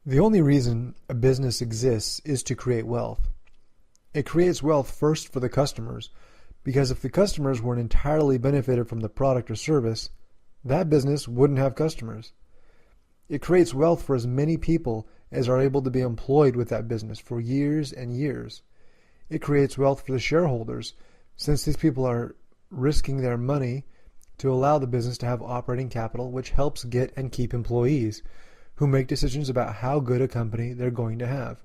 The only reason a business exists is to create wealth. It creates wealth first for the customers, because if the customers weren't entirely benefited from the product or service, that business wouldn't have customers. It creates wealth for as many people as are able to be employed with that business for years and years. It creates wealth for the shareholders, since these people are risking their money to allow the business to have operating capital, which helps get and keep employees who make decisions about how good a company they're going to have.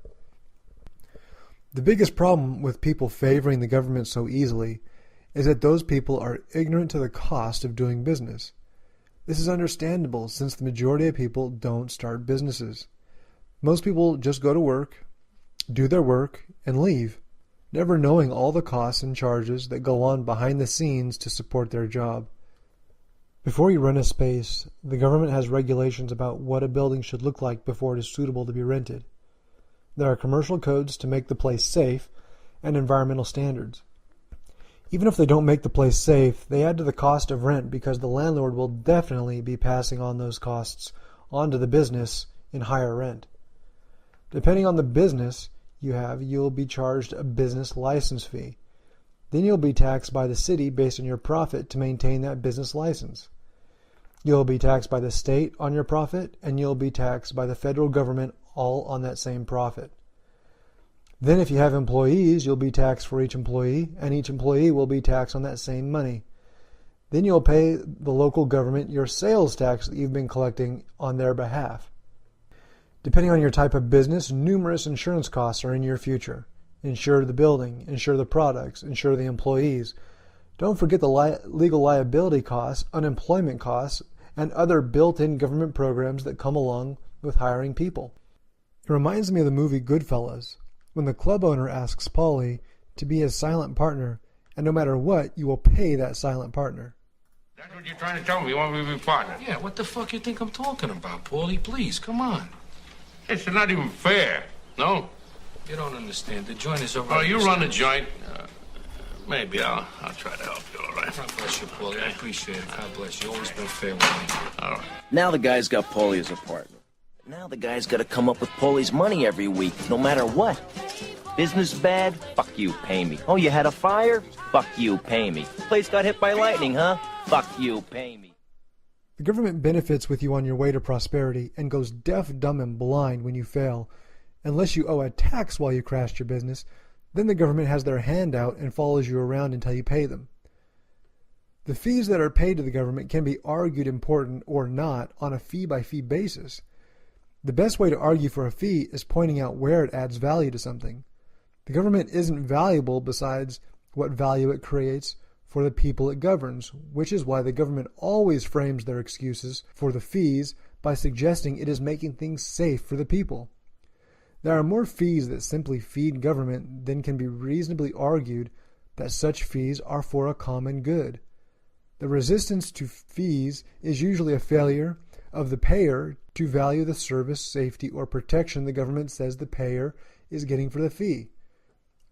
The biggest problem with people favoring the government so easily is that those people are ignorant to the cost of doing business. This is understandable since the majority of people don't start businesses. Most people just go to work, do their work, and leave, never knowing all the costs and charges that go on behind the scenes to support their job. Before you rent a space, the government has regulations about what a building should look like before it is suitable to be rented. There are commercial codes to make the place safe and environmental standards. Even if they don't make the place safe, they add to the cost of rent because the landlord will definitely be passing on those costs onto the business in higher rent. Depending on the business you have, you'll be charged a business license fee. Then you'll be taxed by the city based on your profit to maintain that business license. You'll be taxed by the state on your profit, and you'll be taxed by the federal government all on that same profit. Then if you have employees, you'll be taxed for each employee, and each employee will be taxed on that same money. Then you'll pay the local government your sales tax that you've been collecting on their behalf. Depending on your type of business, numerous insurance costs are in your future. Insure the building, insure the products, insure the employees. Don't forget the legal liability costs, unemployment costs, and other built-in government programs that come along with hiring people. It reminds me of the movie Goodfellas, when the club owner asks Paulie to be his silent partner, and no matter what, you will pay that silent partner. That's what you're trying to tell me. You want me to be partner? Yeah, what the fuck you think I'm talking about, Paulie? Please, come on. It's not even fair, no? You don't understand. The joint is over. Oh, you run the joint. Maybe I'll try to help you, all right? God bless you, Paulie. I appreciate it. God bless you. Always been fair with me. All right. Now the guy's got Paulie as a partner. Now the guy's got to come up with Paulie's money every week, no matter what. Business bad? Fuck you, pay me. Oh, you had a fire? Fuck you, pay me. Place got hit by lightning, huh? Fuck you, pay me. The government benefits with you on your way to prosperity and goes deaf, dumb, and blind when you fail. Unless you owe a tax while you crashed your business, then the government has their hand out and follows you around until you pay them. The fees that are paid to the government can be argued important or not on a fee-by-fee basis. The best way to argue for a fee is pointing out where it adds value to something. The government isn't valuable besides what value it creates for the people it governs, which is why the government always frames their excuses for the fees by suggesting it is making things safe for the people. There are more fees that simply feed government than can be reasonably argued that such fees are for a common good. The resistance to fees is usually a failure of the payer to value the service, safety, or protection the government says the payer is getting for the fee,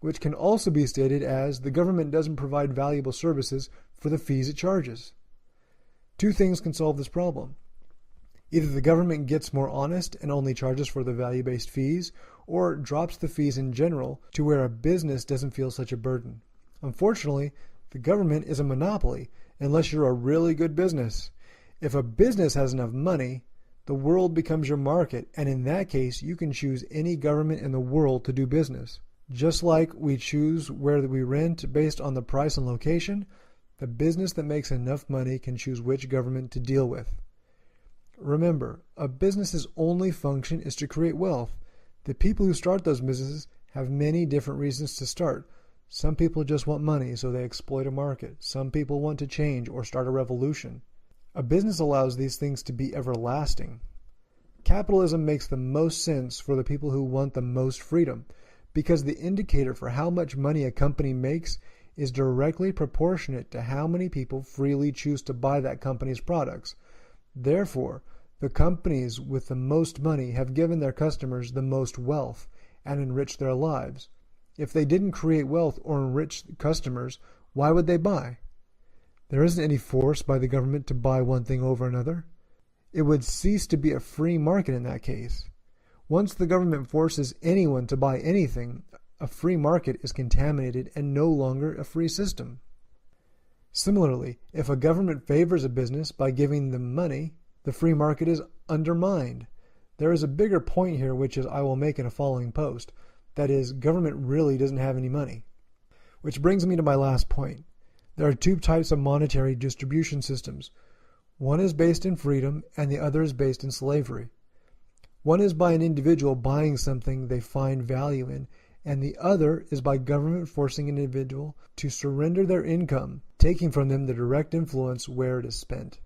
which can also be stated as the government doesn't provide valuable services for the fees it charges. Two things can solve this problem. Either the government gets more honest and only charges for the value-based fees, or drops the fees in general to where a business doesn't feel such a burden. Unfortunately, the government is a monopoly unless you're a really good business. If a business has enough money, the world becomes your market, and in that case, you can choose any government in the world to do business. Just like we choose where we rent based on the price and location, the business that makes enough money can choose which government to deal with. Remember, a business's only function is to create wealth. The people who start those businesses have many different reasons to start. Some people just want money, so they exploit a market. Some people want to change or start a revolution. A business allows these things to be everlasting. Capitalism makes the most sense for the people who want the most freedom, because the indicator for how much money a company makes is directly proportionate to how many people freely choose to buy that company's products. Therefore, the companies with the most money have given their customers the most wealth and enriched their lives. If they didn't create wealth or enrich customers, why would they buy? There isn't any force by the government to buy one thing over another. It would cease to be a free market in that case. Once the government forces anyone to buy anything, a free market is contaminated and no longer a free system. Similarly, if a government favors a business by giving them money, the free market is undermined. There is a bigger point here, which is I will make in a following post. That is, government really doesn't have any money. Which brings me to my last point. There are two types of monetary distribution systems. One is based in freedom and the other is based in slavery. One is by an individual buying something they find value in, and the other is by government forcing an individual to surrender their income, taking from them the direct influence where it is spent.